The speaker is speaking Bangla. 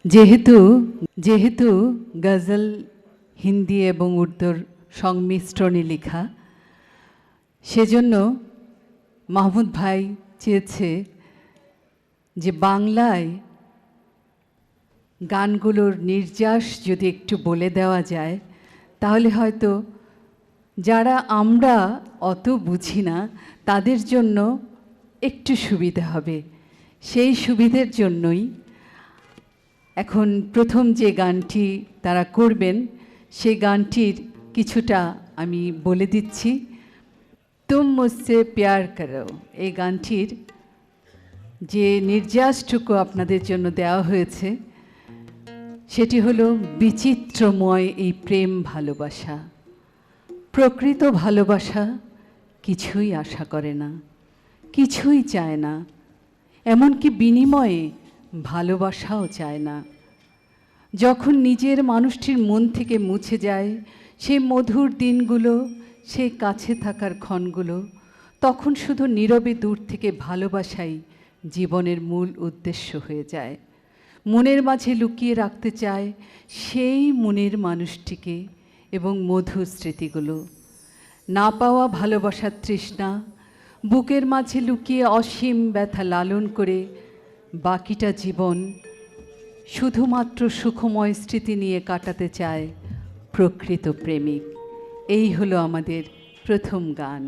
যেহেতু যেহেতু গজল হিন্দি এবং উর্দুর সংমিশ্রণে লেখা, সেজন্য মাহমুদ ভাই চেয়েছে যে বাংলায় গানগুলোর নির্যাস যদি একটু বলে দেওয়া যায়, তাহলে হয়তো যারা আমরা অত বুঝি না তাদের জন্য একটু সুবিধা হবে। সেই সুবিধের জন্যই এখন প্রথম যে গানটি তারা করবেন, সেই গানটির কিছুটা আমি বলে দিচ্ছি। তুম মুঝসে প্যার করো, এই গানটির যে নির্যাসটুকু আপনাদের জন্য দেওয়া হয়েছে সেটি হলো বিচিত্রময় এই প্রেম ভালোবাসা। প্রকৃত ভালোবাসা কিছুই আশা করে না, কিছুই চায় না, এমনকি বিনিময়ে ভালোবাসাও চায় না। যখন নিজের মানুষটির মন থেকে মুছে যায় সেই মধুর দিনগুলো, সেই কাছে থাকার ক্ষণগুলো, তখন শুধু নীরবে দূর থেকে ভালোবাসাই জীবনের মূল উদ্দেশ্য হয়ে যায়। মনের মাঝে লুকিয়ে রাখতে চায় সেই মনের মানুষটিকে এবং মধুর স্মৃতিগুলো। না পাওয়া ভালোবাসার তৃষ্ণা বুকের মাঝে লুকিয়ে অসীম ব্যথা লালন করে বাকিটা জীবন শুধুমাত্র সুখময় স্মৃতি নিয়ে কাটাতে চায় প্রকৃত প্রেমিক। এই হলো আমাদের প্রথম গান।